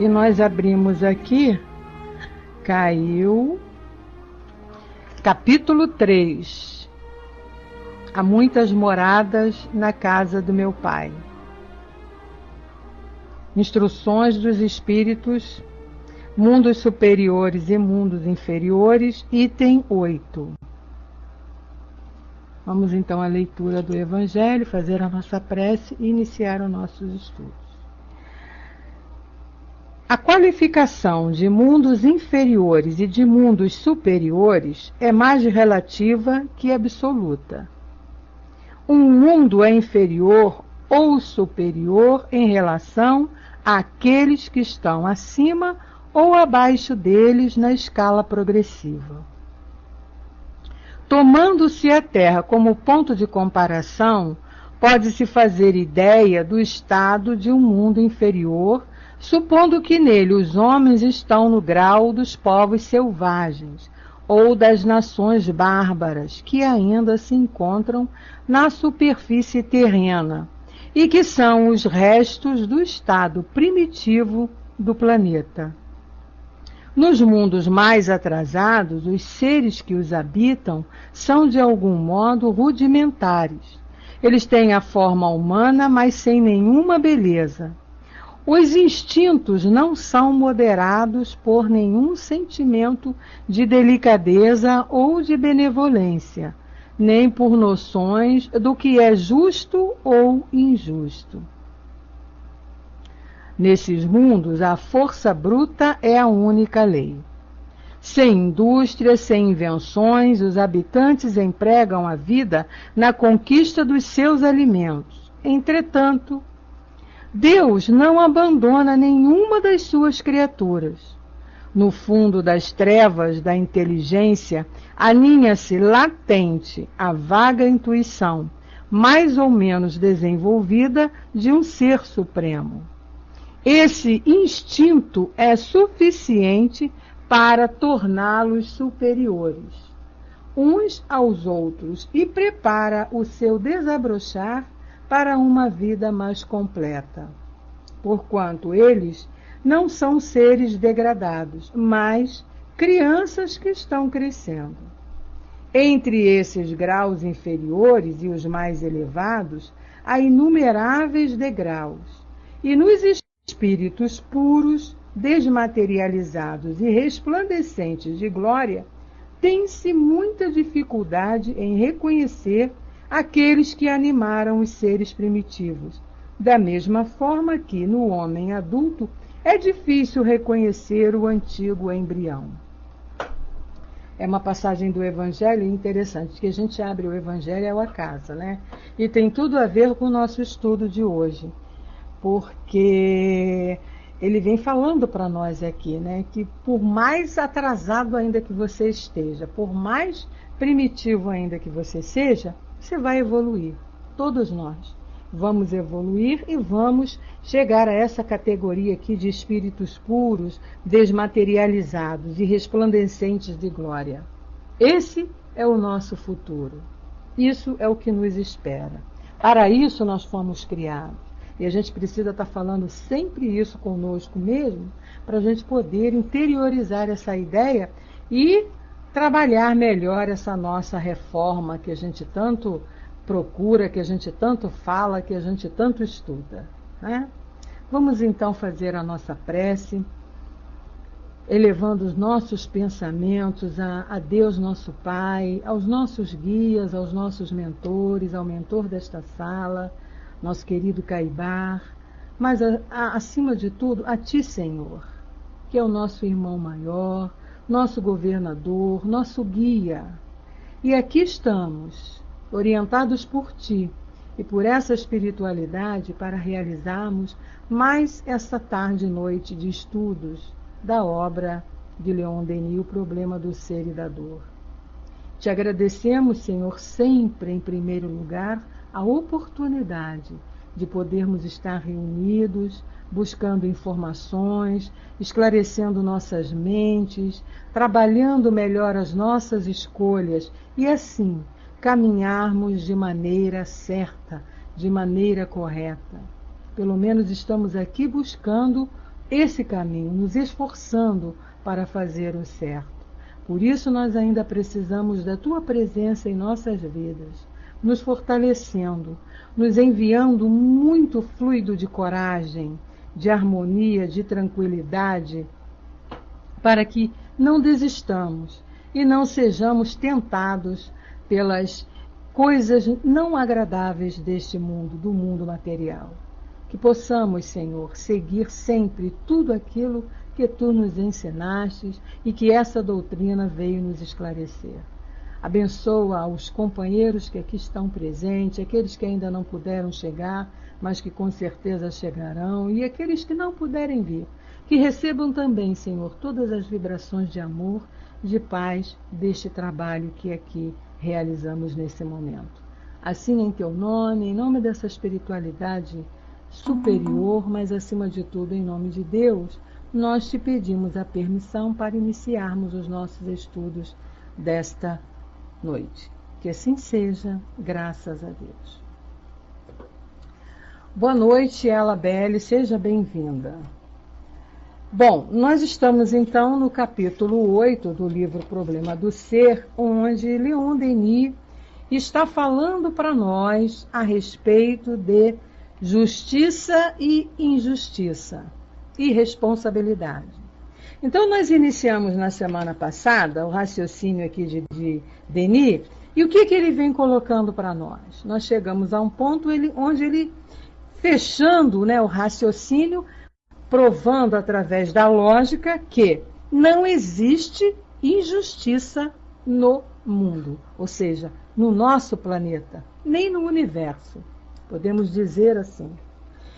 E nós abrimos aqui, caiu, capítulo 3. Há muitas moradas na casa do meu Pai. Instruções dos espíritos, mundos superiores e mundos inferiores, item 8. Vamos então à leitura do Evangelho, fazer a nossa prece e iniciar os nossos estudos. A qualificação de mundos inferiores e de mundos superiores é mais relativa que absoluta. Um mundo é inferior ou superior em relação àqueles que estão acima ou abaixo deles na escala progressiva. Tomando-se a Terra como ponto de comparação, pode-se fazer ideia do estado de um mundo inferior, supondo que nele os homens estão no grau dos povos selvagens ou das nações bárbaras que ainda se encontram na superfície terrena e que são os restos do estado primitivo do planeta. Nos mundos mais atrasados, os seres que os habitam são de algum modo rudimentares. Eles têm a forma humana, mas sem nenhuma beleza. Os instintos não são moderados por nenhum sentimento de delicadeza ou de benevolência, nem por noções do que é justo ou injusto. Nesses mundos, a força bruta é a única lei. Sem indústria, sem invenções, os habitantes empregam a vida na conquista dos seus alimentos. Entretanto, Deus não abandona nenhuma das suas criaturas. No fundo das trevas da inteligência, aninha-se latente a vaga intuição, mais ou menos desenvolvida, de um ser supremo. Esse instinto é suficiente para torná-los superiores uns aos outros e prepara o seu desabrochar para uma vida mais completa, porquanto eles não são seres degradados, mas crianças que estão crescendo. Entre esses graus inferiores e os mais elevados, há inumeráveis degraus, e nos espíritos puros, desmaterializados e resplandecentes de glória, tem-se muita dificuldade em reconhecer aqueles que animaram os seres primitivos, da mesma forma que, no homem adulto, é difícil reconhecer o antigo embrião. É uma passagem do Evangelho interessante, que a gente abre o Evangelho ao acaso, né? E tem tudo a ver com o nosso estudo de hoje, porque ele vem falando para nós aqui, né, que por mais atrasado ainda que você esteja, por mais primitivo ainda que você seja, você vai evoluir. Todos nós vamos evoluir e vamos chegar a essa categoria aqui de espíritos puros, desmaterializados e resplandecentes de glória. Esse é o nosso futuro. Isso é o que nos espera. Para isso nós fomos criados. E a gente precisa estar falando sempre isso conosco mesmo, para a gente poder interiorizar essa ideia e trabalhar melhor essa nossa reforma que a gente tanto procura, que a gente tanto fala, que a gente tanto estuda, né? Vamos então fazer a nossa prece, elevando os nossos pensamentos a Deus nosso Pai, aos nossos guias, aos nossos mentores, ao mentor desta sala, nosso querido Caibar, mas acima de tudo a Ti, Senhor, que é o nosso irmão maior, nosso governador, nosso guia. E aqui estamos, orientados por Ti e por essa espiritualidade para realizarmos mais essa tarde e noite de estudos da obra de Leon Denis, O Problema do Ser e da Dor. Te agradecemos, Senhor, sempre em primeiro lugar, a oportunidade de podermos estar reunidos, buscando informações, esclarecendo nossas mentes, trabalhando melhor as nossas escolhas e assim caminharmos de maneira certa, de maneira correta. Pelo menos estamos aqui buscando esse caminho, nos esforçando para fazer o certo. Por isso nós ainda precisamos da tua presença em nossas vidas, nos fortalecendo, nos enviando muito fluido de coragem, de harmonia, de tranquilidade, para que não desistamos e não sejamos tentados pelas coisas não agradáveis deste mundo, do mundo material. Que possamos, Senhor, seguir sempre tudo aquilo que tu nos ensinastes e que essa doutrina veio nos esclarecer. Abençoa os companheiros que aqui estão presentes, aqueles que ainda não puderam chegar, mas que com certeza chegarão, e aqueles que não puderem vir, que recebam também, Senhor, todas as vibrações de amor, de paz deste trabalho que aqui realizamos nesse momento. Assim, em teu nome, em nome dessa espiritualidade superior, mas acima de tudo, em nome de Deus, nós te pedimos a permissão para iniciarmos os nossos estudos desta noite. Que assim seja, graças a Deus. Boa noite, Ela Belle, seja bem-vinda. Bom, nós estamos então no capítulo 8 do livro Problema do Ser, onde Leon Denis está falando para nós a respeito de justiça e injustiça e responsabilidade. Então nós iniciamos na semana passada o raciocínio aqui de Denis, e o que ele vem colocando para nós? Nós chegamos a um ponto onde ele, fechando, o raciocínio, provando através da lógica que não existe injustiça no mundo, ou seja, no nosso planeta, nem no universo. Podemos dizer assim.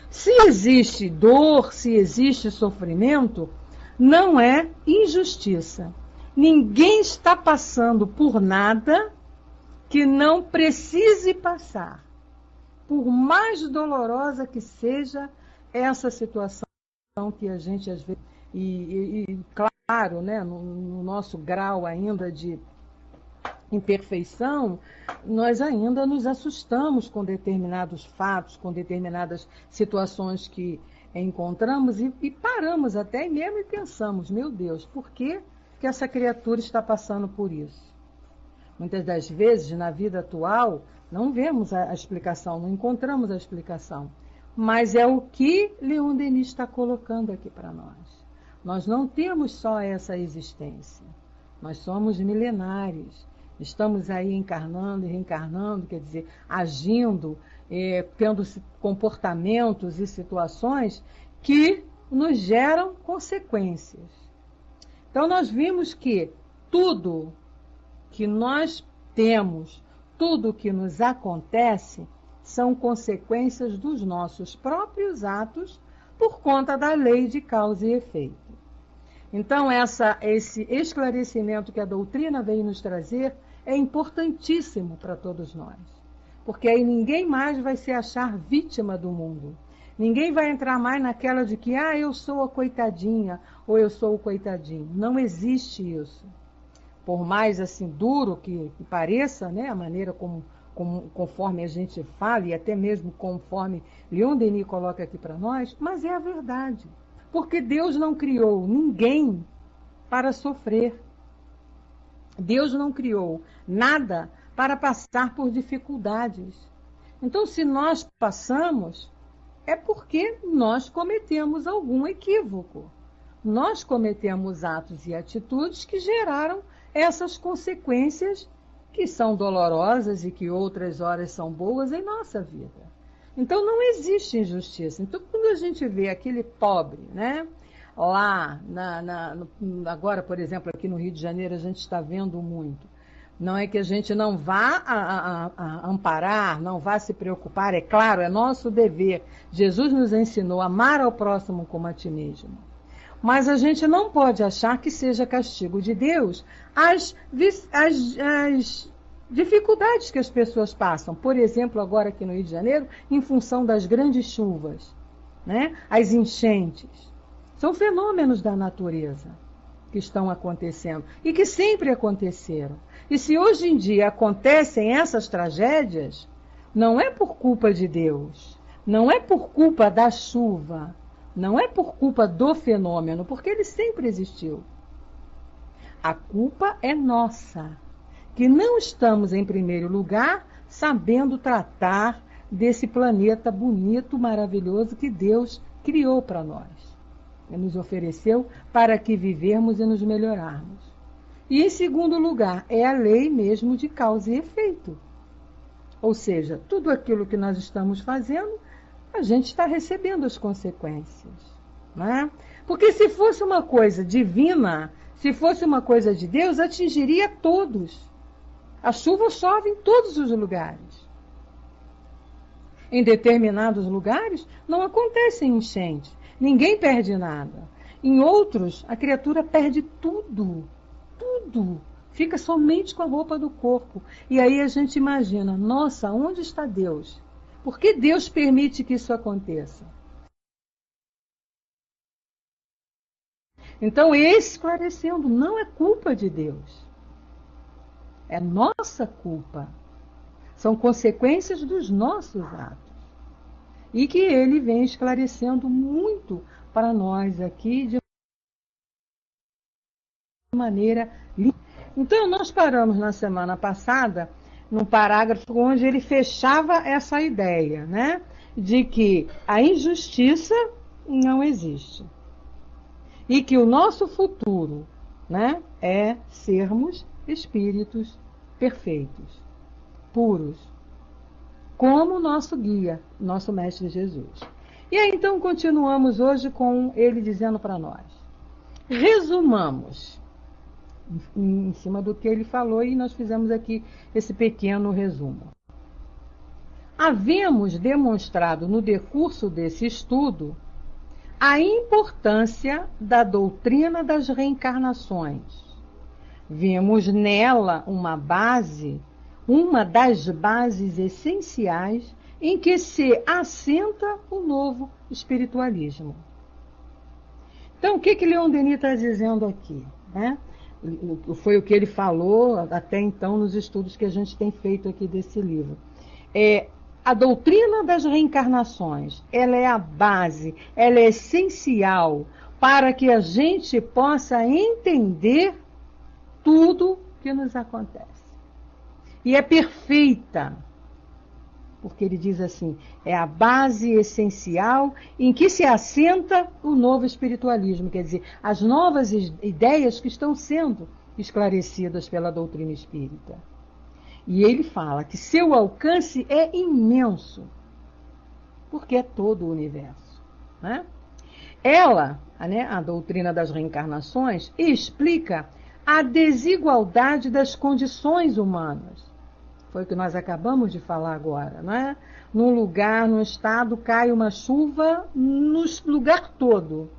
Se existe dor, se existe sofrimento, não é injustiça. Ninguém está passando por nada que não precise passar. Por mais dolorosa que seja essa situação que a gente às vezes, e claro, no nosso grau ainda de imperfeição, nós ainda nos assustamos com determinados fatos, com determinadas situações que encontramos e paramos até mesmo e pensamos, meu Deus, por que essa criatura está passando por isso? Muitas das vezes, na vida atual, não vemos a explicação, não encontramos a explicação. Mas é o que Leon Denis está colocando aqui para nós. Nós não temos só essa existência. Nós somos milenares. Estamos aí encarnando e reencarnando, quer dizer, agindo, tendo comportamentos e situações que nos geram consequências. Então nós vimos que tudo que nós temos, tudo que nos acontece, são consequências dos nossos próprios atos por conta da lei de causa e efeito. Então, esse esclarecimento que a doutrina veio nos trazer é importantíssimo para todos nós. Porque aí ninguém mais vai se achar vítima do mundo. Ninguém vai entrar mais naquela de que, eu sou a coitadinha ou eu sou o coitadinho. Não existe isso. Por mais assim duro que pareça, a maneira conforme a gente fala, e até mesmo conforme Leon Denis coloca aqui para nós, mas é a verdade. Porque Deus não criou ninguém para sofrer. Deus não criou nada para passar por dificuldades. Então, se nós passamos, é porque nós cometemos algum equívoco. Nós cometemos atos e atitudes que geraram essas consequências que são dolorosas e que outras horas são boas em nossa vida. Então não existe injustiça. Então quando a gente vê aquele pobre, lá, agora, por exemplo, aqui no Rio de Janeiro a gente está vendo muito. Não é que a gente não vá a amparar, não vá se preocupar, é claro, é nosso dever. Jesus nos ensinou a amar ao próximo como a ti mesmo. Mas a gente não pode achar que seja castigo de Deus as dificuldades que as pessoas passam. Por exemplo, agora aqui no Rio de Janeiro, em função das grandes chuvas, as enchentes. São fenômenos da natureza que estão acontecendo e que sempre aconteceram. E se hoje em dia acontecem essas tragédias, não é por culpa de Deus, não é por culpa da chuva, Não é por culpa do fenômeno, porque ele sempre existiu. A culpa é nossa, que não estamos, em primeiro lugar, sabendo tratar desse planeta bonito, maravilhoso que Deus criou para nós. Ele nos ofereceu para que vivermos e nos melhorarmos. E, em segundo lugar, é a lei mesmo de causa e efeito. Ou seja, tudo aquilo que nós estamos fazendo, a gente está recebendo as consequências. Não é? Porque se fosse uma coisa divina, se fosse uma coisa de Deus, atingiria todos. A chuva chove em todos os lugares. Em determinados lugares não acontecem enchentes. Ninguém perde nada. Em outros, a criatura perde tudo. Tudo. Fica somente com a roupa do corpo. E aí a gente imagina, nossa, onde está Deus? Por que Deus permite que isso aconteça? Então, esclarecendo, não é culpa de Deus. É nossa culpa. São consequências dos nossos atos. E que ele vem esclarecendo muito para nós aqui de maneira limpa. Então, nós paramos na semana passada num parágrafo onde ele fechava essa ideia, né? De que a injustiça não existe. E que o nosso futuro, né, é sermos espíritos perfeitos, puros, como nosso guia, nosso Mestre Jesus. E aí então continuamos hoje com ele dizendo para nós. Resumamos em cima do que ele falou e nós fizemos aqui esse pequeno resumo. Havemos demonstrado no decurso desse estudo a importância da doutrina das reencarnações. Vimos nela uma das bases essenciais em que se assenta o novo espiritualismo. Então, o que Leon Denis está dizendo aqui? Né? Foi o que ele falou até então nos estudos que a gente tem feito aqui desse livro. A doutrina das reencarnações, ela é a base, ela é essencial para que a gente possa entender tudo que nos acontece. E é perfeita, porque ele diz assim, é a base essencial em que se assenta o novo espiritualismo, quer dizer, as novas ideias que estão sendo esclarecidas pela doutrina espírita. E ele fala que seu alcance é imenso, porque é todo o universo. Né? Ela, né, a doutrina das reencarnações, explica a desigualdade das condições humanas. Foi o que nós acabamos de falar agora. Né? Num lugar, num estado, cai uma chuva no lugar todo.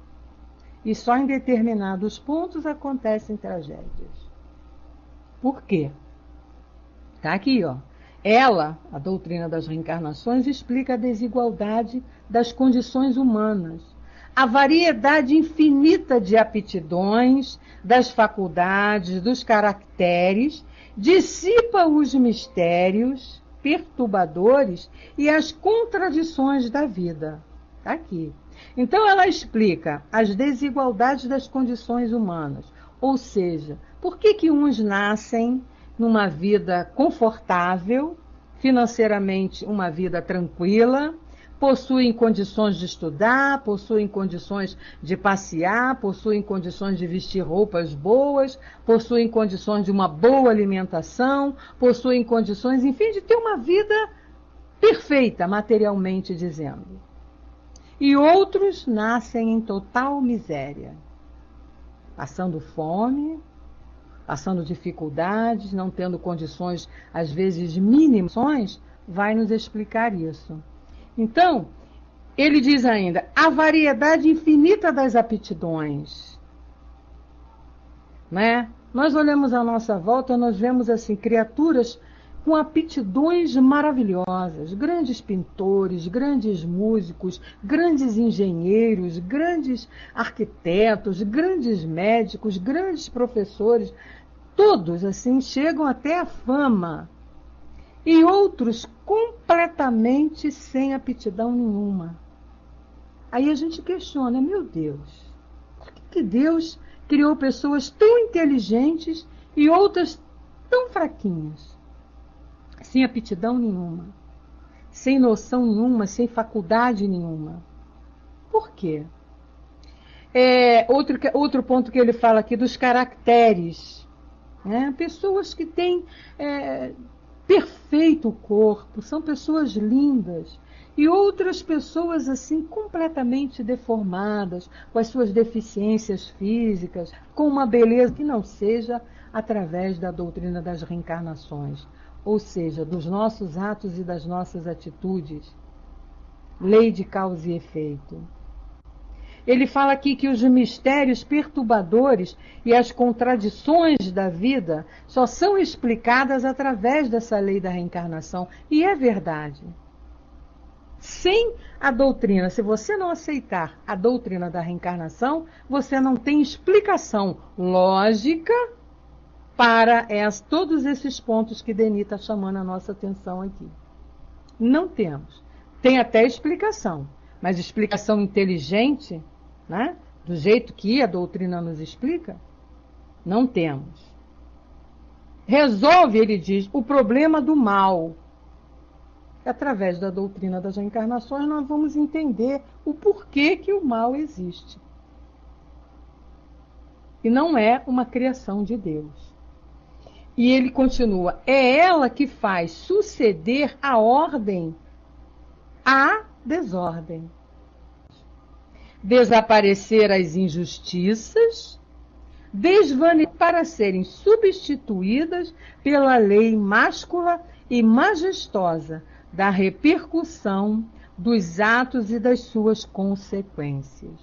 E só em determinados pontos acontecem tragédias. Por quê? Está aqui, ó. Ela, a doutrina das reencarnações, explica a desigualdade das condições humanas, a variedade infinita de aptidões, das faculdades, dos caracteres, dissipa os mistérios perturbadores e as contradições da vida. Está aqui. Então, ela explica as desigualdades das condições humanas, ou seja, por que uns nascem numa vida confortável, financeiramente uma vida tranquila, possuem condições de estudar, possuem condições de passear, possuem condições de vestir roupas boas, possuem condições de uma boa alimentação, possuem condições, enfim, de ter uma vida perfeita, materialmente dizendo. E outros nascem em total miséria, passando fome, passando dificuldades, não tendo condições, às vezes mínimas, vai nos explicar isso. Então, ele diz ainda, a variedade infinita das aptidões. Né? Nós olhamos à nossa volta, nós vemos assim, criaturas com aptidões maravilhosas, grandes pintores, grandes músicos, grandes engenheiros, grandes arquitetos, grandes médicos, grandes professores, todos assim chegam até a fama. E outros completamente sem aptidão nenhuma. Aí a gente questiona, meu Deus, por que Deus criou pessoas tão inteligentes e outras tão fraquinhas, sem aptidão nenhuma, sem noção nenhuma, sem faculdade nenhuma? Por quê? Outro ponto que ele fala aqui dos caracteres, né? Pessoas que têm perfeito corpo, são pessoas lindas, e outras pessoas assim completamente deformadas, com as suas deficiências físicas, com uma beleza que não seja através da doutrina das reencarnações, ou seja, dos nossos atos e das nossas atitudes. Lei de causa e efeito. Ele fala aqui que os mistérios perturbadores e as contradições da vida só são explicadas através dessa lei da reencarnação. E é verdade. Sem a doutrina, se você não aceitar a doutrina da reencarnação, você não tem explicação lógica para todos esses pontos que Denis está chamando a nossa atenção aqui. Não temos. Tem até explicação, mas explicação inteligente, né? Do jeito que a doutrina nos explica, não temos. Resolve, ele diz, o problema do mal. Através da doutrina das reencarnações, nós vamos entender o porquê que o mal existe. E não é uma criação de Deus. E ele continua, é ela que faz suceder a ordem à desordem. Desaparecer as injustiças, desvanecer para serem substituídas pela lei máscula e majestosa da repercussão dos atos e das suas consequências.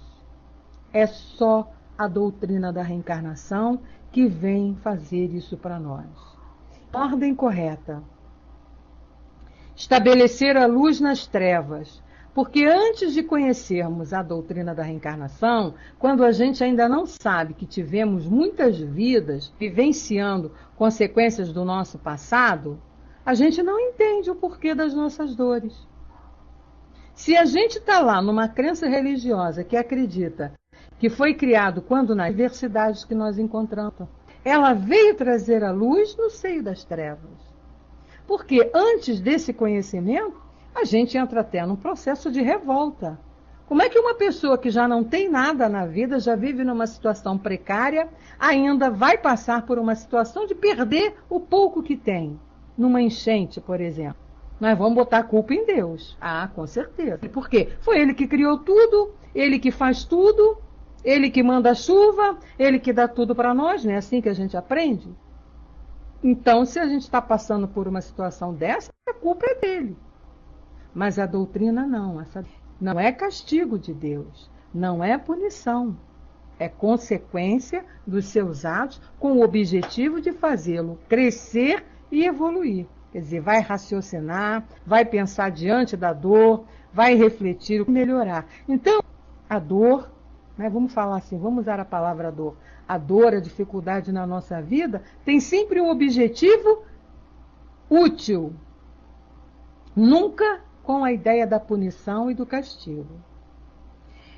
É só a doutrina da reencarnação que vem fazer isso para nós. Ordem correta. Estabelecer a luz nas trevas. Porque antes de conhecermos a doutrina da reencarnação, quando a gente ainda não sabe que tivemos muitas vidas vivenciando consequências do nosso passado, a gente não entende o porquê das nossas dores. Se a gente está lá numa crença religiosa que acredita que foi criado quando nas diversidades que nós encontramos, ela veio trazer a luz no seio das trevas. Porque antes desse conhecimento, a gente entra até num processo de revolta. Como é que uma pessoa que já não tem nada na vida, já vive numa situação precária, ainda vai passar por uma situação de perder o pouco que tem? Numa enchente, por exemplo. Nós vamos botar a culpa em Deus. Ah, com certeza. Por quê? Foi Ele que criou tudo, Ele que faz tudo, Ele que manda a chuva, Ele que dá tudo para nós, não é assim que a gente aprende? Então, se a gente está passando por uma situação dessa, a culpa é dele. Mas a doutrina não. Essa não é castigo de Deus, não é punição. É consequência dos seus atos com o objetivo de fazê-lo crescer e evoluir. Quer dizer, vai raciocinar, vai pensar diante da dor, vai refletir, melhorar. Então, a dor, né, vamos falar assim, vamos usar a palavra dor. A dor, a dificuldade na nossa vida, tem sempre um objetivo útil. Nunca com a ideia da punição e do castigo.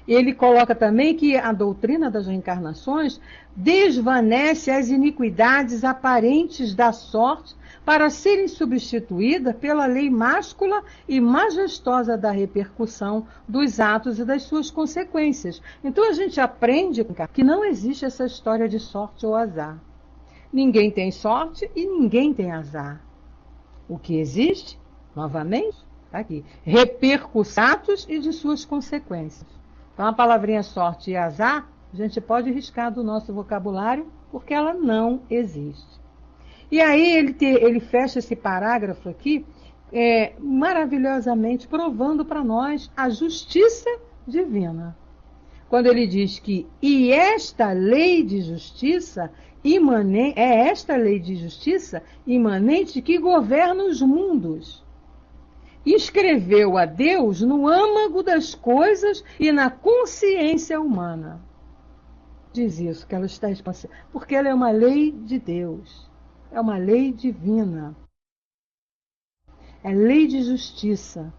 Ele coloca também que a doutrina das reencarnações desvanece as iniquidades aparentes da sorte para serem substituídas pela lei máscula e majestosa da repercussão dos atos e das suas consequências. Então a gente aprende que não existe essa história de sorte ou azar. Ninguém tem sorte e ninguém tem azar. O que existe, novamente, está aqui, repercussados e de suas consequências. Então a palavrinha sorte e azar, a gente pode riscar do nosso vocabulário, porque ela não existe. E aí ele fecha esse parágrafo aqui, maravilhosamente provando para nós a justiça divina. Quando ele diz que, e esta lei de justiça imanente, é esta lei de justiça imanente que governa os mundos. Escreveu a Deus no âmago das coisas e na consciência humana. Diz isso, que ela está expansiva, porque ela é uma lei de Deus, é uma lei divina, é lei de justiça.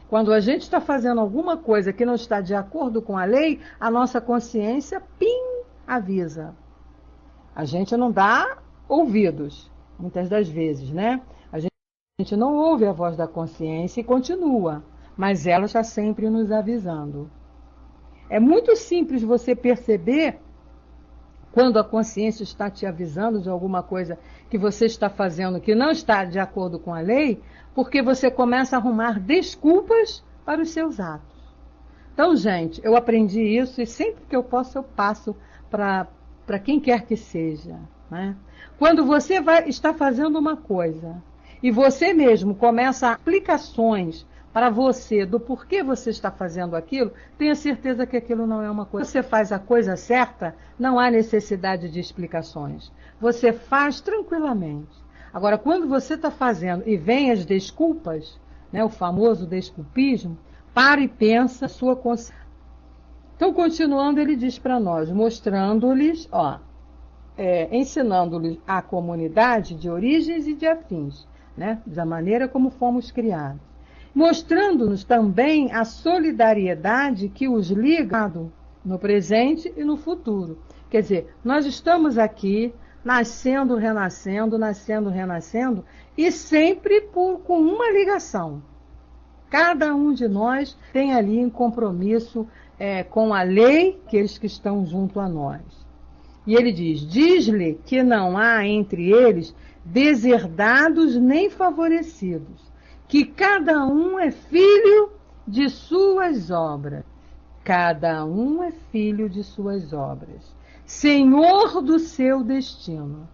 Quando a gente está fazendo alguma coisa que não está de acordo com a lei, a nossa consciência, pim, avisa. A gente não dá ouvidos, muitas das vezes, né? A gente não ouve a voz da consciência e continua, mas ela está sempre nos avisando. É muito simples você perceber quando a consciência está te avisando de alguma coisa que você está fazendo que não está de acordo com a lei, porque você começa a arrumar desculpas para os seus atos. Então, gente, eu aprendi isso e sempre que eu posso, eu passo para quem quer que seja. Né? Quando você está fazendo uma coisa e você mesmo começa aplicações para você do porquê você está fazendo aquilo, tenha certeza que aquilo não é uma coisa. Você faz a coisa certa, não há necessidade de explicações. Você faz tranquilamente. Agora, quando você está fazendo e vem as desculpas, né, o famoso desculpismo, para e pensa a sua consciência. Então, continuando, ele diz para nós, mostrando-lhes, ensinando-lhes a comunidade de origens e de afins, né, da maneira como fomos criados. Mostrando-nos também a solidariedade que os liga no presente e no futuro. Quer dizer, nós estamos aqui nascendo, renascendo, e sempre com uma ligação. Cada um de nós tem ali um compromisso com a lei, aqueles que estão junto a nós. E ele diz-lhe que não há entre eles deserdados nem favorecidos, que cada um é filho de suas obras. Cada um é filho de suas obras. Senhor do seu destino.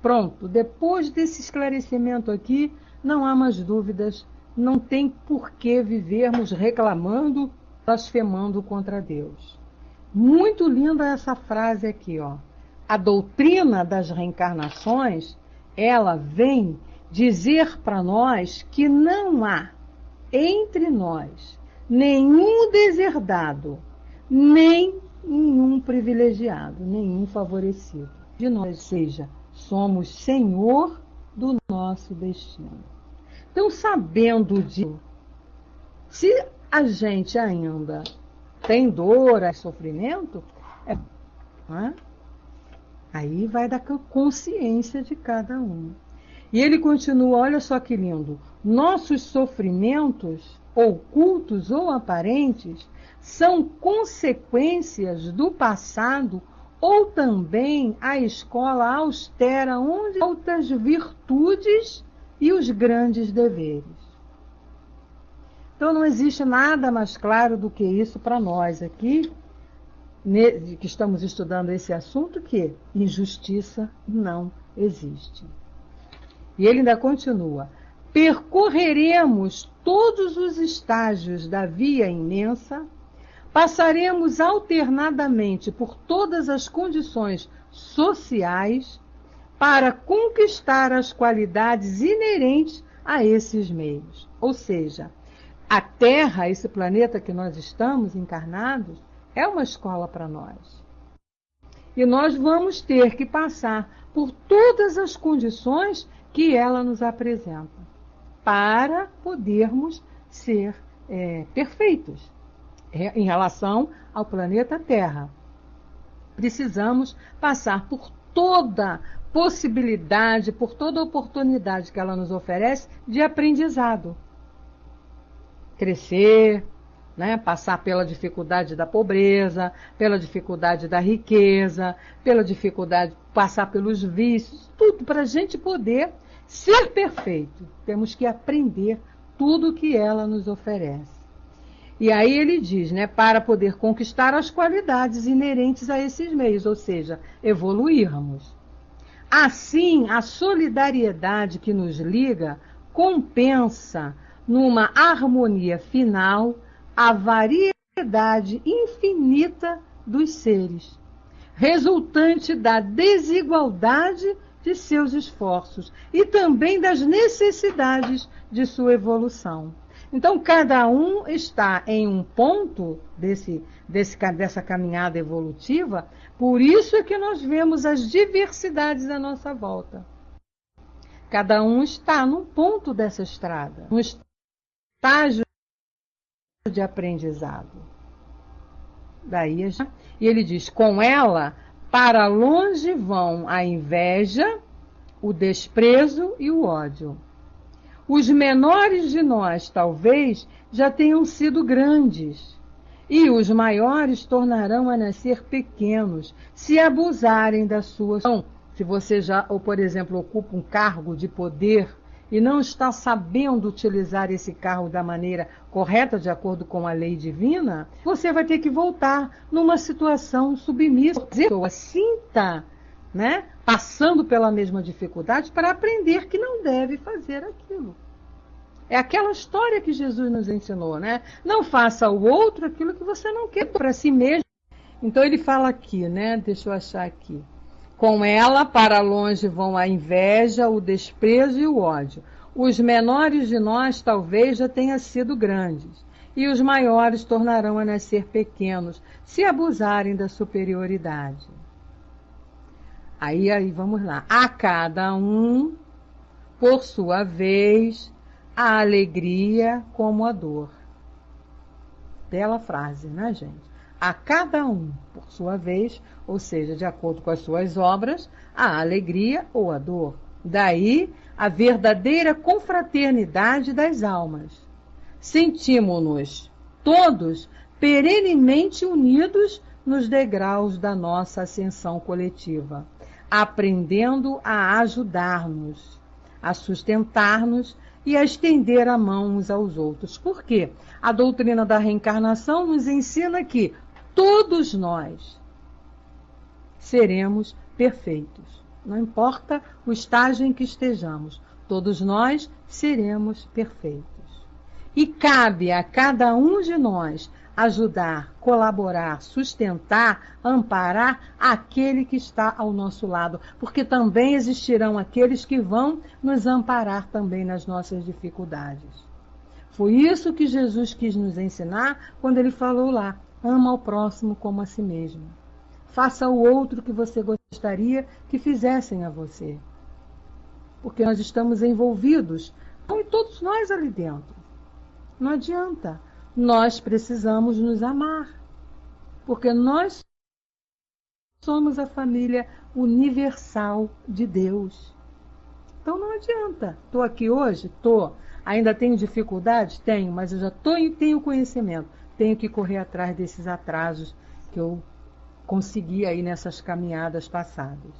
Pronto, depois desse esclarecimento aqui, não há mais dúvidas, não tem por que vivermos reclamando, blasfemando contra Deus. Muito linda essa frase aqui, ó. A doutrina das reencarnações, ela vem dizer para nós que não há entre nós nenhum deserdado, nem nenhum privilegiado, nenhum favorecido. De nós, seja, somos senhor do nosso destino. Então, sabendo disso, se a gente ainda tem dor, sofrimento, aí vai da consciência de cada um. E ele continua, olha só que lindo, nossos sofrimentos, ocultos ou aparentes, são consequências do passado ou também a escola austera onde altas virtudes e os grandes deveres. Então não existe nada mais claro do que isso para nós aqui, que estamos estudando esse assunto, que injustiça não existe. E ele ainda continua, percorreremos todos os estágios da via imensa, passaremos alternadamente por todas as condições sociais para conquistar as qualidades inerentes a esses meios. Ou seja, a Terra, esse planeta que nós estamos encarnados, é uma escola para nós. E nós vamos ter que passar por todas as condições que ela nos apresenta, para podermos ser perfeitos em relação ao planeta Terra. Precisamos passar por toda possibilidade, por toda oportunidade que ela nos oferece de aprendizado. Crescer, né? Passar pela dificuldade da pobreza, pela dificuldade da riqueza, pela dificuldade, passar pelos vícios, tudo para a gente poder ser perfeito. Temos que aprender tudo que ela nos oferece. E aí ele diz, né, para poder conquistar as qualidades inerentes a esses meios, ou seja, evoluirmos. Assim, a solidariedade que nos liga compensa numa harmonia final a variedade infinita dos seres, resultante da desigualdade de seus esforços e também das necessidades de sua evolução. Então, cada um está em um ponto dessa caminhada evolutiva, por isso é que nós vemos as diversidades à nossa volta. Cada um está num ponto dessa estrada, não está estágio de aprendizado. Daí, e ele diz, com ela, para longe vão a inveja, o desprezo e o ódio. Os menores de nós, talvez, já tenham sido grandes, e os maiores tornarão a nascer pequenos, se abusarem da sua... Se você já, ou por exemplo, ocupa um cargo de poder e não está sabendo utilizar esse cargo da maneira correta, de acordo com a lei divina, você vai ter que voltar numa situação submissa. A pessoa sinta, né, passando pela mesma dificuldade para aprender que não deve fazer aquilo. É aquela história que Jesus nos ensinou, né? Não faça ao outro aquilo que você não quer para si mesmo. Então ele fala aqui, né? Deixa eu achar aqui. Com ela, para longe vão a inveja, o desprezo e o ódio. Os menores de nós talvez já tenham sido grandes, e os maiores tornarão a nascer pequenos, se abusarem da superioridade. Aí vamos lá. A cada um, por sua vez, a alegria como a dor. Bela frase, né, gente? A cada um, por sua vez, ou seja, de acordo com as suas obras, a alegria ou a dor. Daí, a verdadeira confraternidade das almas. Sentimos-nos todos perenemente unidos nos degraus da nossa ascensão coletiva, aprendendo a ajudar-nos, a sustentar-nos e a estender a mão uns aos outros. Por quê? A doutrina da reencarnação nos ensina que todos nós seremos perfeitos. Não importa o estágio em que estejamos, todos nós seremos perfeitos. E cabe a cada um de nós ajudar, colaborar, sustentar, amparar aquele que está ao nosso lado, porque também existirão aqueles que vão nos amparar também nas nossas dificuldades. Foi isso que Jesus quis nos ensinar quando ele falou lá, ama ao próximo como a si mesmo. Faça ao outro que você gostaria que fizessem a você. Porque nós estamos envolvidos, e todos nós ali dentro. Não adianta. Nós precisamos nos amar. Porque nós somos a família universal de Deus. Então não adianta. Estou aqui hoje? Estou. Ainda tenho dificuldades? Tenho, mas eu já tenho conhecimento. Tenho que correr atrás desses atrasos que eu consegui aí nessas caminhadas passadas.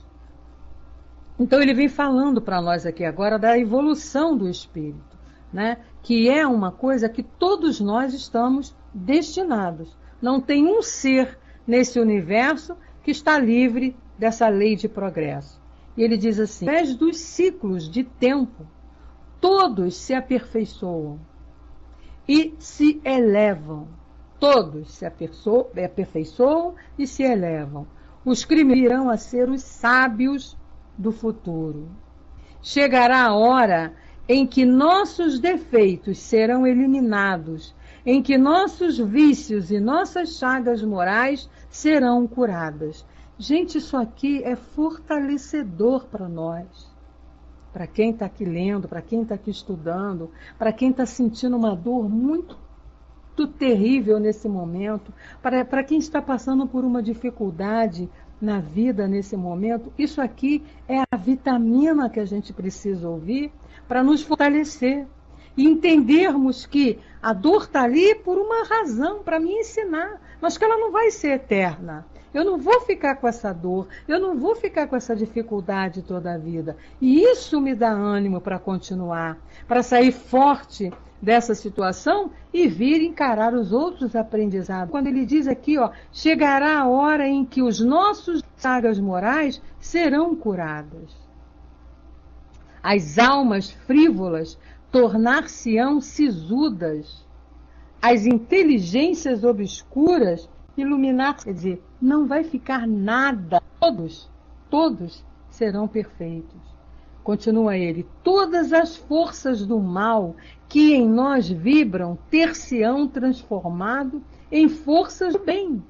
Então ele vem falando para nós aqui agora da evolução do espírito, né? Que é uma coisa que todos nós estamos destinados. Não tem um ser nesse universo que está livre dessa lei de progresso. E ele diz assim, através dos ciclos de tempo, todos se aperfeiçoam e se elevam. Todos se aperfeiçoam e se elevam. Os criminosos irão a ser os sábios do futuro. Chegará a hora em que nossos defeitos serão eliminados, em que nossos vícios e nossas chagas morais serão curadas. Gente, isso aqui é fortalecedor para nós. Para quem está aqui lendo, para quem está aqui estudando, para quem está sentindo uma dor muito terrível nesse momento, para quem está passando por uma dificuldade na vida nesse momento, isso aqui é a vitamina que a gente precisa ouvir para nos fortalecer e entendermos que a dor está ali por uma razão, para me ensinar, mas que ela não vai ser eterna. Eu não vou ficar com essa dor, eu não vou ficar com essa dificuldade toda a vida. E isso me dá ânimo para continuar, para sair forte dessa situação e vir encarar os outros aprendizados. Quando ele diz aqui, ó, chegará a hora em que os nossos chagas morais serão curadas. As almas frívolas tornar-se-ão sisudas. As inteligências obscuras iluminar-se. Quer dizer, não vai ficar nada. Todos serão perfeitos. Continua ele, todas as forças do mal que em nós vibram ter-se-ão transformado em forças do bem.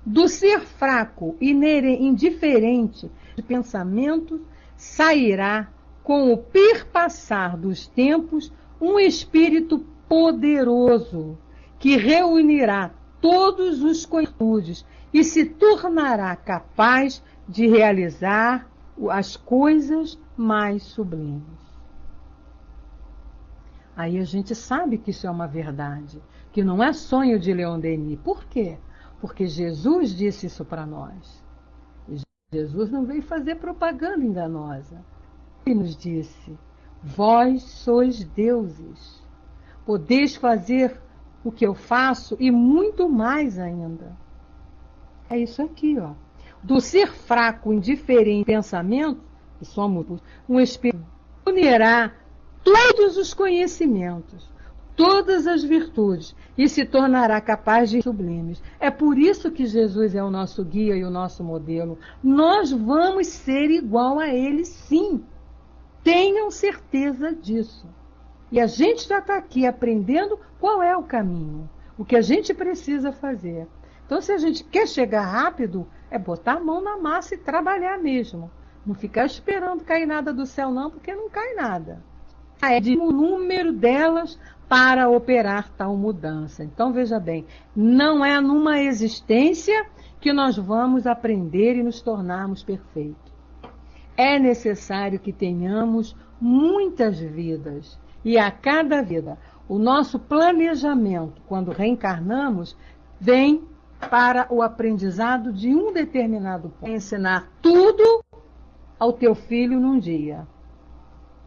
Do ser fraco e indiferente de pensamento sairá com o perpassar dos tempos, um espírito poderoso que reunirá todos os conhecidos e se tornará capaz de realizar as coisas mais sublimes. Aí a gente sabe que isso é uma verdade, que não é sonho de Leon Denis. Por quê? Porque Jesus disse isso para nós. Jesus não veio fazer propaganda enganosa. Ele nos disse: vós sois deuses, podeis fazer o que eu faço e muito mais ainda. É isso aqui, ó. Do ser fraco, indiferente pensamento, que somos um espírito, unirá todos os conhecimentos, todas as virtudes e se tornará capaz de sublimes. É por isso que Jesus é o nosso guia e o nosso modelo. Nós vamos ser igual a ele, sim. Tenham certeza disso. E a gente já está aqui aprendendo qual é o caminho, o que a gente precisa fazer. Então, se a gente quer chegar rápido, é botar a mão na massa e trabalhar mesmo. Não ficar esperando cair nada do céu, não, porque não cai nada. É de um número delas para operar tal mudança. Então, veja bem, não é numa existência que nós vamos aprender e nos tornarmos perfeitos. É necessário que tenhamos muitas vidas. E a cada vida, o nosso planejamento, quando reencarnamos, vem para o aprendizado de um determinado ponto. Ensinar tudo ao teu filho num dia.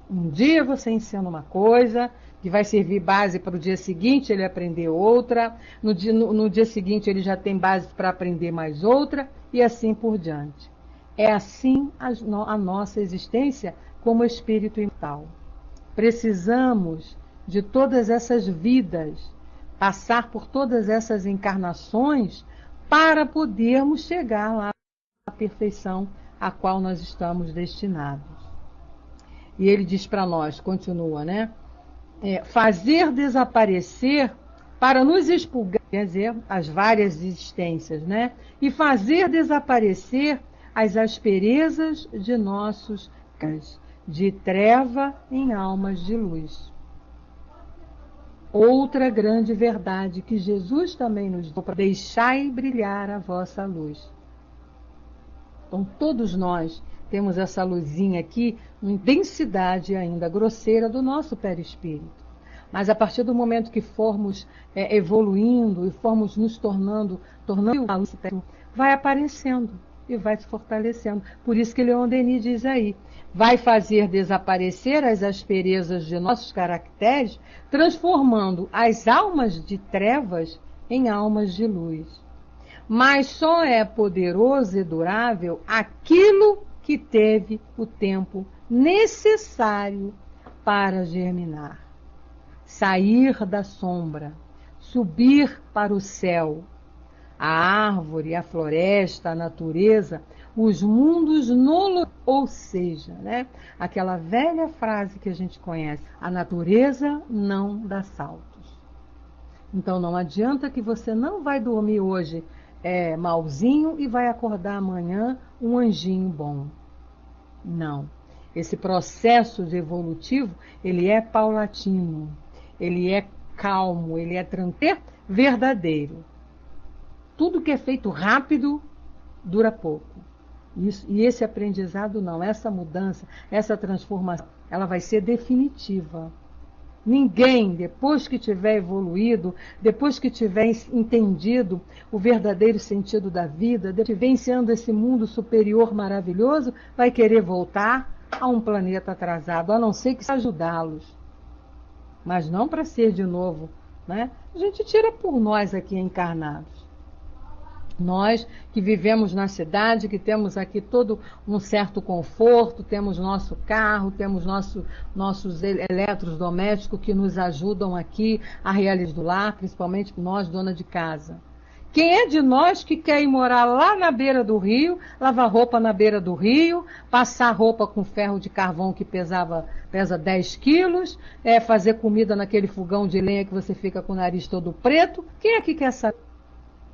Um dia você ensina uma coisa, que vai servir base para o dia seguinte ele aprender outra, no dia seguinte ele já tem base para aprender mais outra, e assim por diante. É assim a nossa existência como espírito imortal. Precisamos de todas essas vidas, passar por todas essas encarnações para podermos chegar lá à perfeição a qual nós estamos destinados. E ele diz para nós, continua, né? Fazer desaparecer para nos expurgar, quer dizer, as várias existências, né? E fazer desaparecer as asperezas de nossos cães, de treva em almas de luz. Outra grande verdade que Jesus também nos deu: deixai brilhar a vossa luz. Então, todos nós temos essa luzinha aqui, uma intensidade ainda grosseira do nosso perispírito. Mas a partir do momento que formos evoluindo e formos nos tornando a luz, vai aparecendo e vai se fortalecendo. Por isso que Leon Denis diz aí: vai fazer desaparecer as asperezas de nossos caracteres, transformando as almas de trevas em almas de luz. Mas só é poderoso e durável aquilo que teve o tempo necessário para germinar, sair da sombra, subir para o céu. A árvore, a floresta, a natureza, os mundos ou seja, né, aquela velha frase que a gente conhece: a natureza não dá saltos. Então não adianta que você não vai dormir hoje malzinho e vai acordar amanhã um anjinho bom. Não. Esse processo evolutivo, ele é paulatino, ele é calmo, ele é tranquilo, verdadeiro. Tudo que é feito rápido dura pouco. E esse aprendizado não, essa mudança, essa transformação, ela vai ser definitiva. Ninguém, depois que tiver evoluído, depois que tiver entendido o verdadeiro sentido da vida, vivenciando esse mundo superior maravilhoso, vai querer voltar a um planeta atrasado, a não ser que ajudá-los. Mas não para ser de novo, né? A gente tira por nós aqui encarnados. Nós que vivemos na cidade, que temos aqui todo um certo conforto, temos nosso carro, temos nossos eletrodomésticos que nos ajudam aqui a realizar do lar, principalmente nós, dona de casa. Quem é de nós que quer ir morar lá na beira do rio, lavar roupa na beira do rio, passar roupa com ferro de carvão que pesa 10 quilos, fazer comida naquele fogão de lenha que você fica com o nariz todo preto? Quem é que quer saber?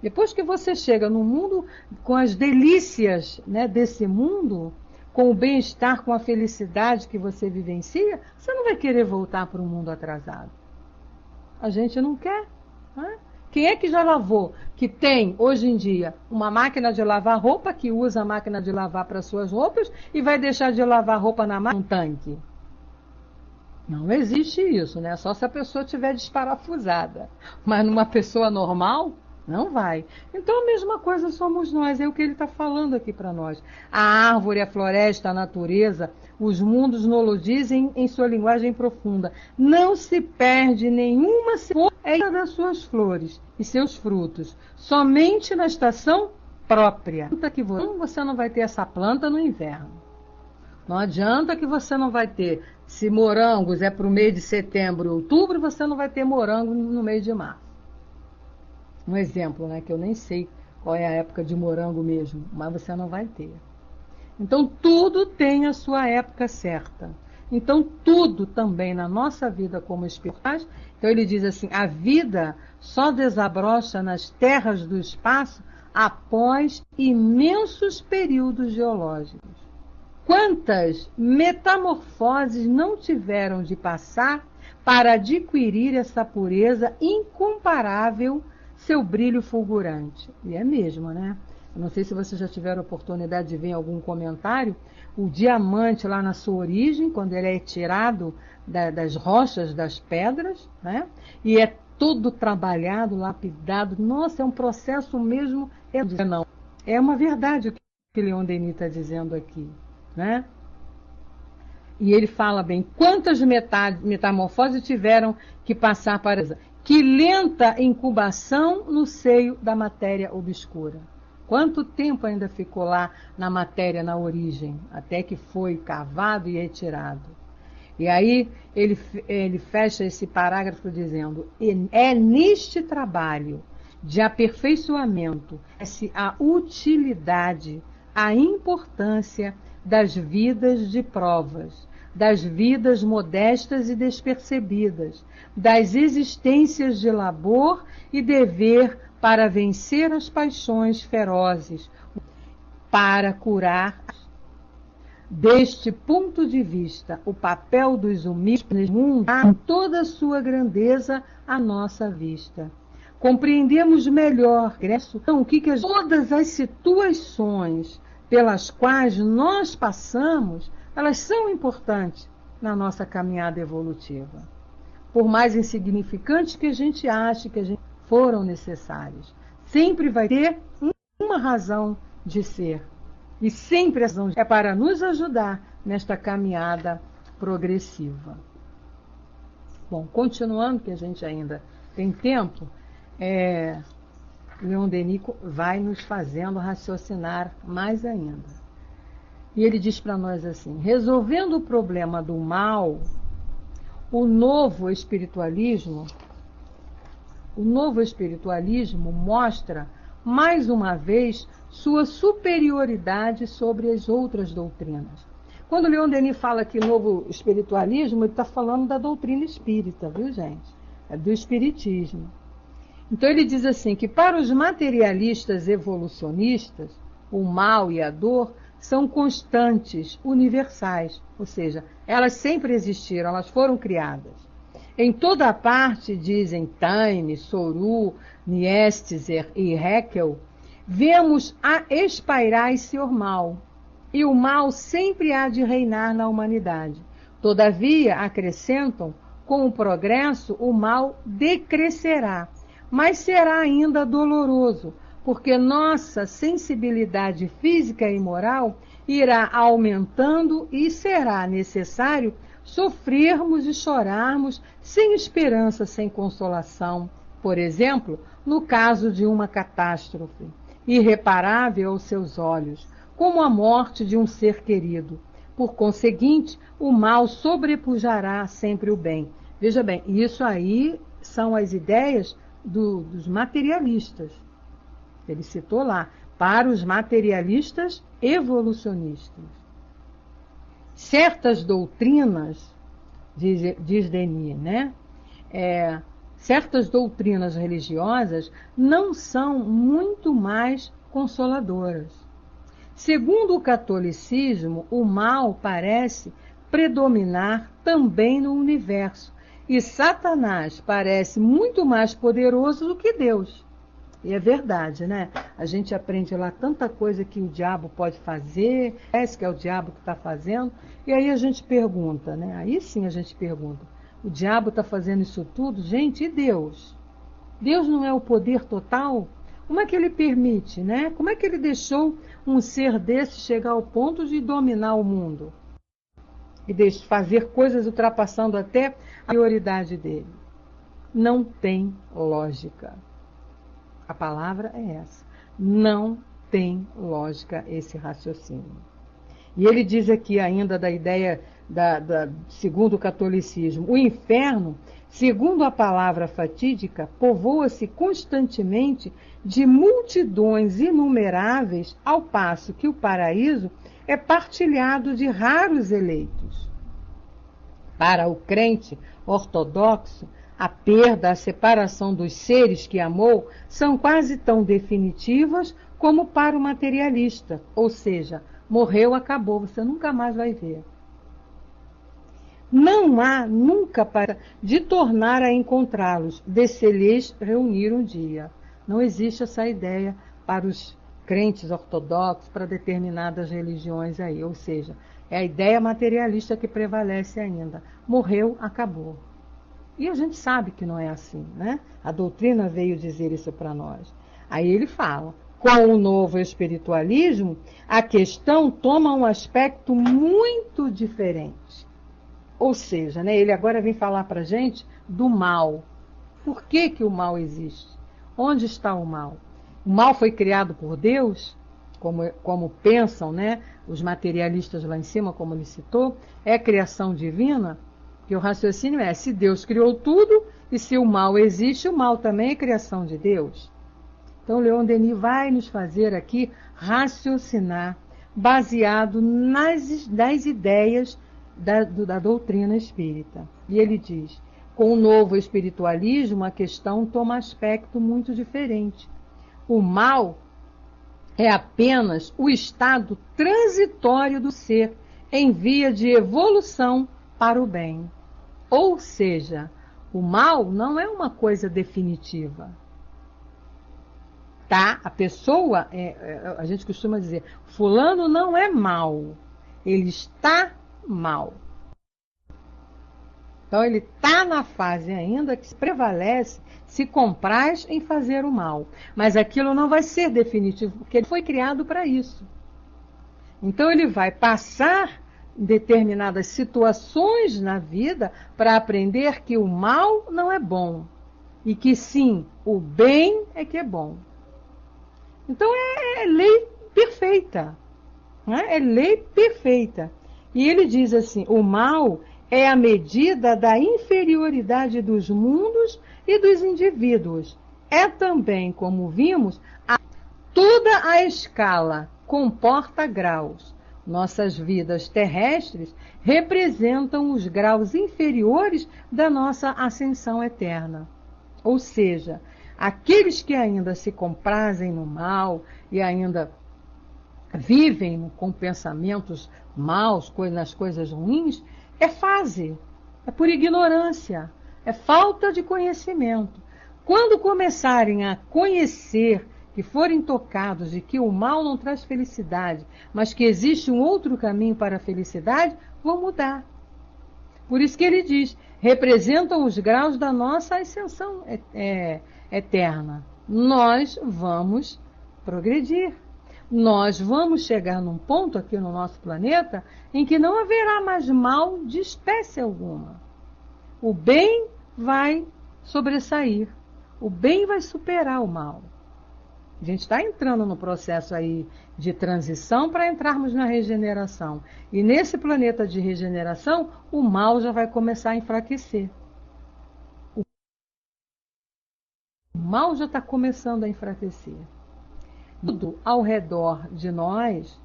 Depois que você chega no mundo com as delícias, né, desse mundo, com o bem-estar, com a felicidade que você vivencia, você não vai querer voltar para um mundo atrasado. A gente não quer. Né? Quem é que já lavou, que tem, hoje em dia, uma máquina de lavar roupa, que usa a máquina de lavar para suas roupas e vai deixar de lavar roupa na máquina, um tanque? Não existe isso, né? Só se a pessoa estiver desparafusada. Mas numa pessoa normal, não vai. Então a mesma coisa somos nós, é o que ele está falando aqui para nós. A árvore, a floresta, a natureza, os mundos nos dizem em sua linguagem profunda. Não se perde nenhuma sequência das suas flores e seus frutos, somente na estação própria. Você não vai ter essa planta no inverno. Não adianta que você não vai ter, se morangos é para o mês de setembro e outubro, você não vai ter morango no mês de março. Um exemplo, né, que eu nem sei qual é a época de morango mesmo, mas você não vai ter. Então, tudo tem a sua época certa. Então, tudo também na nossa vida como espirituais. Então, ele diz assim, a vida só desabrocha nas terras do espaço após imensos períodos geológicos. Quantas metamorfoses não tiveram de passar para adquirir essa pureza incomparável, seu brilho fulgurante? E é mesmo, né? Eu não sei se vocês já tiveram a oportunidade de ver em algum comentário, o diamante lá na sua origem, quando ele é tirado das rochas, das pedras, né? E é todo trabalhado, lapidado. Nossa, é um processo mesmo. Não, é uma verdade o que Leon Denis está dizendo aqui. Né? E ele fala bem, quantas metamorfoses tiveram que passar para que lenta incubação no seio da matéria obscura. Quanto tempo ainda ficou lá na matéria, na origem, até que foi cavado e retirado. E aí ele fecha esse parágrafo dizendo, é neste trabalho de aperfeiçoamento, a utilidade, a importância das vidas de provas, das vidas modestas e despercebidas, das existências de labor e dever para vencer as paixões ferozes, para curar. Deste ponto de vista, o papel dos humildes no mundo em toda a sua grandeza à nossa vista. Compreendemos melhor todas as situações pelas quais nós passamos, elas são importantes na nossa caminhada evolutiva. Por mais insignificantes que a gente ache que a gente foram necessárias, sempre vai ter uma razão de ser. E sempre a razão é para nos ajudar nesta caminhada progressiva. Bom, continuando, que a gente ainda tem tempo, Leon Denis vai nos fazendo raciocinar mais ainda. E ele diz para nós assim, resolvendo o problema do mal, o novo espiritualismo mostra, mais uma vez, sua superioridade sobre as outras doutrinas. Quando Leon Denis fala que novo espiritualismo, ele está falando da doutrina espírita, viu, gente? É do espiritismo. Então ele diz assim, que para os materialistas evolucionistas, o mal e a dor são constantes, universais, ou seja, elas sempre existiram, elas foram criadas. Em toda a parte, dizem Taine, Soru, Niestizer e Haeckel, vemos a espairar-se o mal, e o mal sempre há de reinar na humanidade. Todavia, acrescentam, com o progresso, o mal decrescerá, mas será ainda doloroso, porque nossa sensibilidade física e moral irá aumentando e será necessário sofrermos e chorarmos sem esperança, sem consolação. Por exemplo, no caso de uma catástrofe irreparável aos seus olhos, como a morte de um ser querido. Por conseguinte, o mal sobrepujará sempre o bem. Veja bem, isso aí são as ideias dos materialistas. Ele citou lá, para os materialistas evolucionistas. Certas doutrinas, diz Denis, né? Certas doutrinas religiosas não são muito mais consoladoras. Segundo o catolicismo, o mal parece predominar também no universo, e Satanás parece muito mais poderoso do que Deus. E é verdade, né? A gente aprende lá tanta coisa que o diabo pode fazer, parece que é o diabo que está fazendo, e aí a gente pergunta, né? Aí sim a gente pergunta, o diabo está fazendo isso tudo? Gente, e Deus? Deus não é o poder total? Como é que ele permite, né? Como é que ele deixou um ser desse chegar ao ponto de dominar o mundo? E fazer coisas ultrapassando até a prioridade dele? Não tem lógica. A palavra é essa. Não tem lógica esse raciocínio. E ele diz aqui ainda da ideia, segundo o catolicismo, o inferno, segundo a palavra fatídica, povoa-se constantemente de multidões inumeráveis, ao passo que o paraíso é partilhado de raros eleitos. Para o crente ortodoxo, a perda, a separação dos seres que amou são quase tão definitivas como para o materialista, ou seja, morreu, acabou, você nunca mais vai ver. Não há nunca para de tornar a encontrá-los, de se lhes reunir um dia. Não existe essa ideia para os crentes ortodoxos, para determinadas religiões aí, ou seja, é a ideia materialista que prevalece ainda. Morreu, acabou. E a gente sabe que não é assim, né? A doutrina veio dizer isso para nós. Aí ele fala, com o novo espiritualismo, a questão toma um aspecto muito diferente. Ou seja, né, ele agora vem falar para a gente do mal. Por que que o mal existe? Onde está o mal? O mal foi criado por Deus, como pensam, né, os materialistas lá em cima, como ele citou, é criação divina? Que o raciocínio é, se Deus criou tudo, e se o mal existe, o mal também é criação de Deus. Então, Leon Denis vai nos fazer aqui raciocinar, baseado nas ideias da doutrina espírita. E ele diz, com o novo espiritualismo, a questão toma aspecto muito diferente. O mal é apenas o estado transitório do ser, em via de evolução para o bem. Ou seja, o mal não é uma coisa definitiva. Tá? A pessoa, a gente costuma dizer, fulano não é mal, ele está mal. Então ele está na fase ainda que se prevalece, se compraz em fazer o mal. Mas aquilo não vai ser definitivo, porque ele foi criado para isso. Então ele vai passar determinadas situações na vida para aprender que o mal não é bom e que sim, o bem é que é bom. Então é lei perfeita, né? É lei perfeita. E ele diz assim, o mal é a medida da inferioridade dos mundos e dos indivíduos. É também, como vimos, toda a escala comporta graus. Nossas vidas terrestres representam os graus inferiores da nossa ascensão eterna. Ou seja, aqueles que ainda se comprazem no mal e ainda vivem com pensamentos maus, nas coisas ruins, é fase, é por ignorância, é falta de conhecimento. Quando começarem a conhecer, que forem tocados de que o mal não traz felicidade, mas que existe um outro caminho para a felicidade, vão mudar. Por isso que ele diz, representam os graus da nossa ascensão eterna. Nós vamos progredir. Nós vamos chegar num ponto aqui no nosso planeta em que não haverá mais mal de espécie alguma. O bem vai sobressair. O bem vai superar o mal. A gente está entrando no processo aí de transição para entrarmos na regeneração. E nesse planeta de regeneração, o mal já vai começar a enfraquecer. O mal já está começando a enfraquecer. Tudo ao redor de nós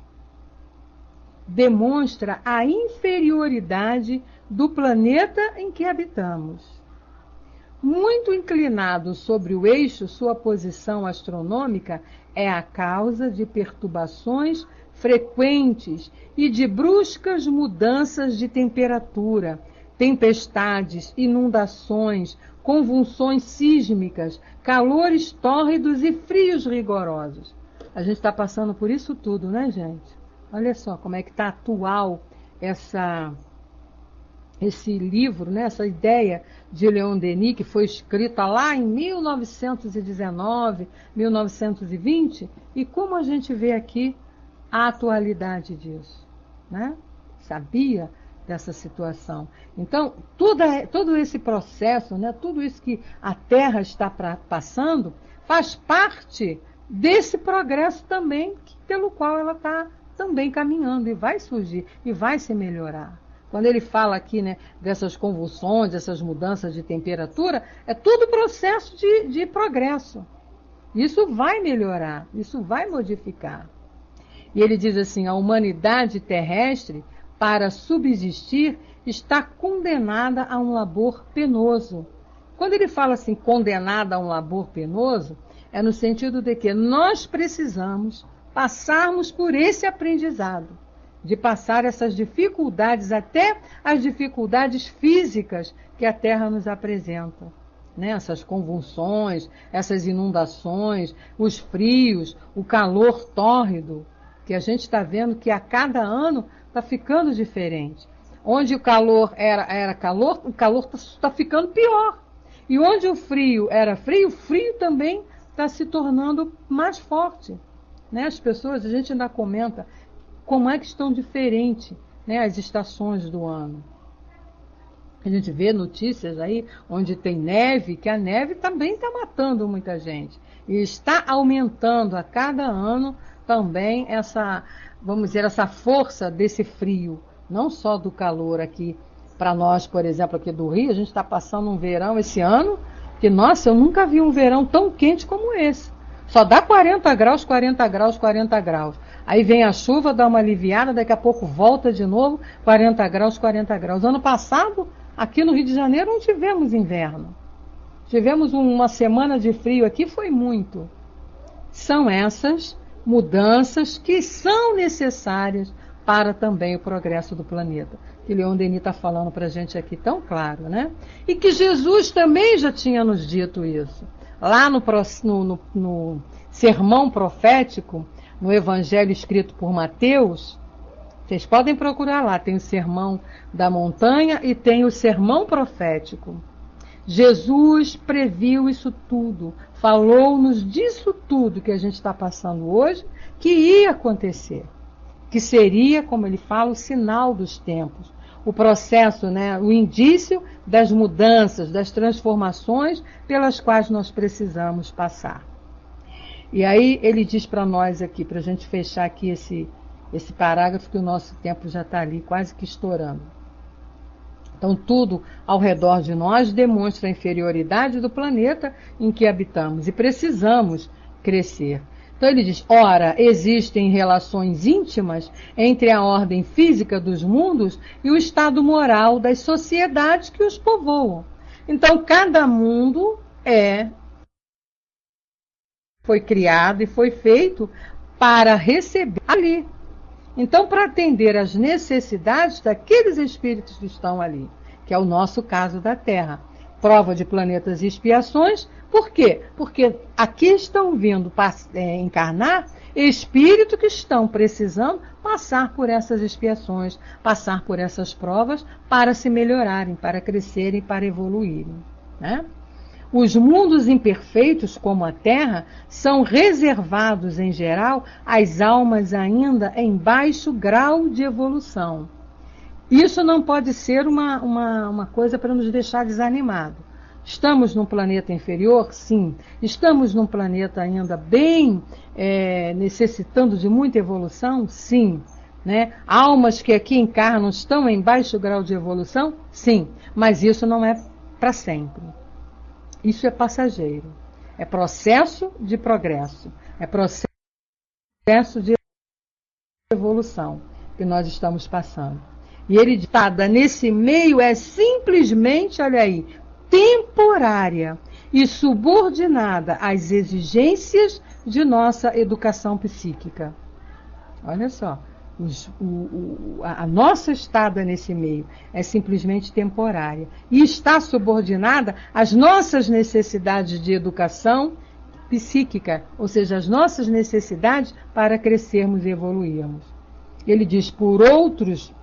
demonstra a inferioridade do planeta em que habitamos. Muito inclinado sobre o eixo, sua posição astronômica é a causa de perturbações frequentes e de bruscas mudanças de temperatura, tempestades, inundações, convulsões sísmicas, calores tórridos e frios rigorosos. A gente está passando por isso tudo, né, gente? Olha só como é que está atual esse livro, né, essa ideia de Leon Denis, que foi escrita lá em 1919, 1920, e como a gente vê aqui a atualidade disso, né? Sabia dessa situação. Então, todo esse processo, né, tudo isso que a Terra está passando, faz parte desse progresso também, pelo qual ela está também caminhando, e vai surgir, e vai se melhorar. Quando ele fala aqui, né, dessas convulsões, dessas mudanças de temperatura, é tudo processo de progresso. Isso vai melhorar, isso vai modificar. E ele diz assim, a humanidade terrestre, para subsistir, está condenada a um labor penoso. Quando ele fala assim, condenada a um labor penoso, é no sentido de que nós precisamos passarmos por esse aprendizado, de passar essas dificuldades, até as dificuldades físicas que a Terra nos apresenta, né? Essas convulsões, essas inundações, os frios, o calor tórrido, que a gente está vendo que a cada ano está ficando diferente. Onde o calor era calor, o calor está ficando pior. E onde o frio era frio, o frio também está se tornando mais forte, né? As pessoas, a gente ainda comenta como é que estão diferentes, né, as estações do ano. A gente vê notícias aí onde tem neve, que a neve também está matando muita gente. E está aumentando a cada ano também essa, vamos dizer, essa força desse frio, não só do calor aqui. Para nós, por exemplo, aqui do Rio, a gente está passando um verão esse ano, que, nossa, eu nunca vi um verão tão quente como esse. Só dá 40 graus, 40 graus, 40 graus. Aí vem a chuva, dá uma aliviada, daqui a pouco volta de novo, 40 graus, 40 graus. Ano passado, aqui no Rio de Janeiro, não tivemos inverno. Tivemos uma semana de frio aqui, foi muito. São essas mudanças que são necessárias para também o progresso do planeta. Que Leon Denis está falando para a gente aqui tão claro, né? E que Jesus também já tinha nos dito isso. Lá no sermão profético, no evangelho escrito por Mateus, vocês podem procurar lá, tem o sermão da montanha e tem o sermão profético. Jesus previu isso tudo, falou-nos disso tudo que a gente está passando hoje, que ia acontecer, que seria, como ele fala, o sinal dos tempos, o processo, né, o indício das mudanças, das transformações pelas quais nós precisamos passar. E aí ele diz para nós aqui, para a gente fechar aqui esse parágrafo, que o nosso tempo já está ali quase que estourando. Então, tudo ao redor de nós demonstra a inferioridade do planeta em que habitamos e precisamos crescer. Então ele diz, ora, existem relações íntimas entre a ordem física dos mundos e o estado moral das sociedades que os povoam. Então, cada mundo foi criado e foi feito para receber ali. Então, para atender às necessidades daqueles espíritos que estão ali, que é o nosso caso da Terra. Prova de planetas e expiações. Por quê? Porque aqui estão vindo encarnar espíritos que estão precisando passar por essas expiações, passar por essas provas para se melhorarem, para crescerem, para evoluírem, né? Os mundos imperfeitos, como a Terra, são reservados, em geral, às almas ainda em baixo grau de evolução. Isso não pode ser uma coisa para nos deixar desanimados. Estamos num planeta inferior? Sim. Estamos num planeta ainda bem necessitando de muita evolução? Sim. Né? Almas que aqui encarnam estão em baixo grau de evolução? Sim. Mas isso não é para sempre. Isso é passageiro. É processo de progresso. É processo de evolução que nós estamos passando. E ele está nesse meio é simplesmente, olha aí, temporária e subordinada às exigências de nossa educação psíquica. Olha só, a nossa estada nesse meio é simplesmente temporária e está subordinada às nossas necessidades de educação psíquica, ou seja, as nossas necessidades para crescermos e evoluirmos. Ele diz, por outros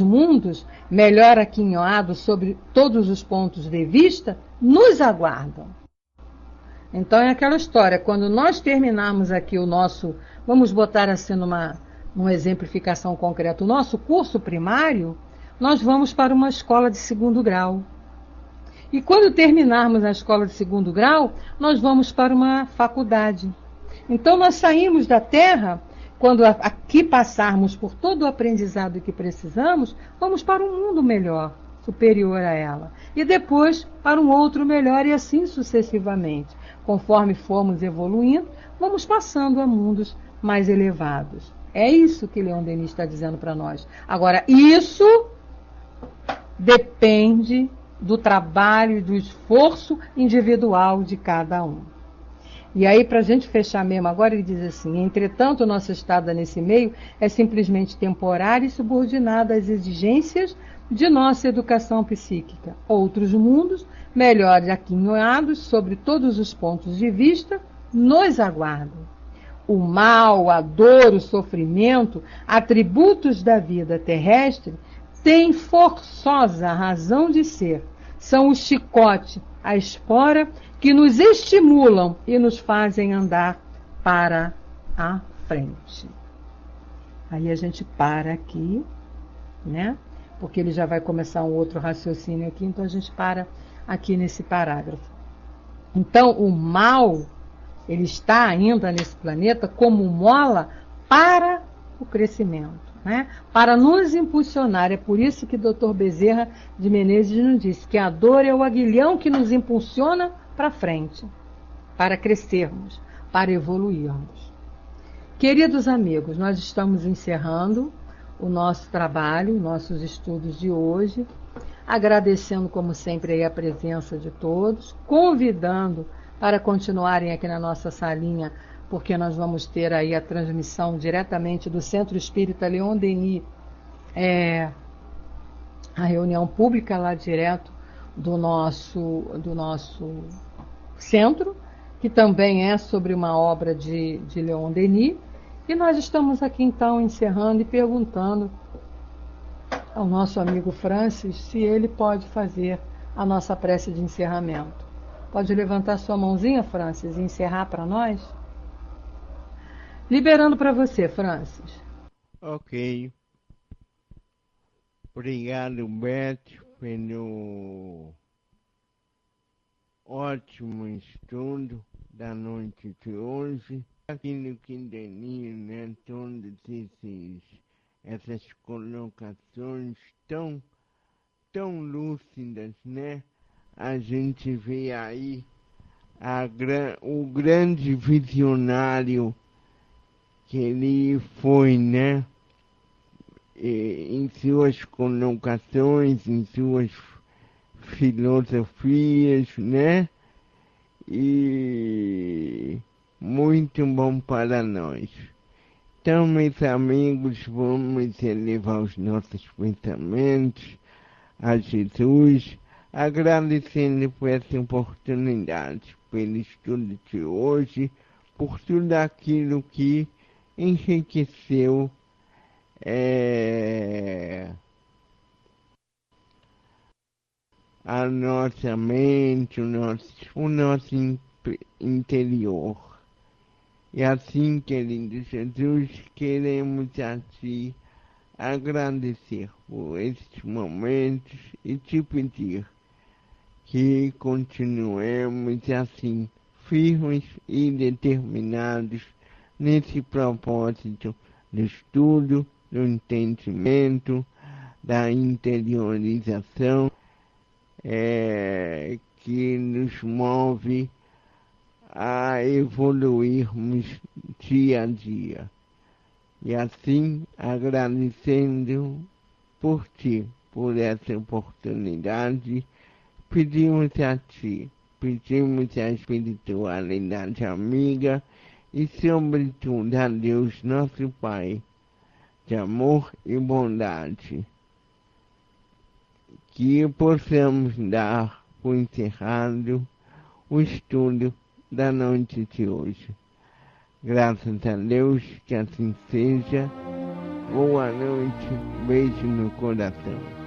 mundos, melhor aquinhoados sobre todos os pontos de vista, nos aguardam. Então é aquela história, quando nós terminarmos aqui o nosso, vamos botar assim numa exemplificação concreta, o nosso curso primário, nós vamos para uma escola de segundo grau. E quando terminarmos a escola de segundo grau, nós vamos para uma faculdade. Então nós saímos da Terra, quando aqui passarmos por todo o aprendizado que precisamos, vamos para um mundo melhor, superior a ela. E depois para um outro melhor e assim sucessivamente. Conforme formos evoluindo, vamos passando a mundos mais elevados. É isso que Leon Denis está dizendo para nós. Agora, isso depende do trabalho e do esforço individual de cada um. E aí, para a gente fechar mesmo agora, ele diz assim, entretanto, nossa estada nesse meio é simplesmente temporária e subordinada às exigências de nossa educação psíquica. Outros mundos, melhores aquinhoados sobre todos os pontos de vista, nos aguardam. O mal, a dor, o sofrimento, atributos da vida terrestre, têm forçosa razão de ser. São o chicote, a espora, que nos estimulam e nos fazem andar para a frente. Aí a gente para aqui, né? Porque ele já vai começar um outro raciocínio aqui, então a gente para aqui nesse parágrafo. Então, o mal, ele está ainda nesse planeta como mola para o crescimento, né? Para nos impulsionar. É por isso que Dr. Bezerra de Menezes nos disse que a dor é o aguilhão que nos impulsiona para frente, para crescermos, para evoluirmos. Queridos amigos, nós estamos encerrando o nosso trabalho, nossos estudos de hoje, agradecendo como sempre aí a presença de todos, convidando para continuarem aqui na nossa salinha, porque nós vamos ter aí a transmissão diretamente do Centro Espírita Leon Denis, a reunião pública lá direto do nosso centro, que também é sobre uma obra de Leon Denis. E nós estamos aqui então encerrando e perguntando ao nosso amigo Francis se ele pode fazer a nossa prece de encerramento. Pode levantar sua mãozinha, Francis, e encerrar para nós? Liberando para você, Francis. Ok. Obrigado, Beth, pelo ótimo estudo da noite de hoje. Aquilo que Denis, né, todas essas colocações tão lúcidas, né? A gente vê aí o grande visionário que ele foi, né? Em suas colocações, em suas filosofias, né? E muito bom para nós. Então, meus amigos, vamos elevar os nossos pensamentos a Jesus, agradecendo por essa oportunidade, pelo estudo de hoje, por tudo aquilo que enriqueceu a nossa mente, o nosso interior. E assim, querido Jesus, queremos a Ti agradecer por estes momentos e te pedir que continuemos assim, firmes e determinados nesse propósito do estudo, do entendimento, da interiorização que nos move a evoluirmos dia a dia. E assim, agradecendo por Ti, por essa oportunidade, pedimos a Ti, pedimos a espiritualidade amiga e, sobretudo, a Deus, nosso Pai, de amor e bondade, que possamos dar por encerrado o estudo da noite de hoje. Graças a Deus, que assim seja. Boa noite, beijo no coração.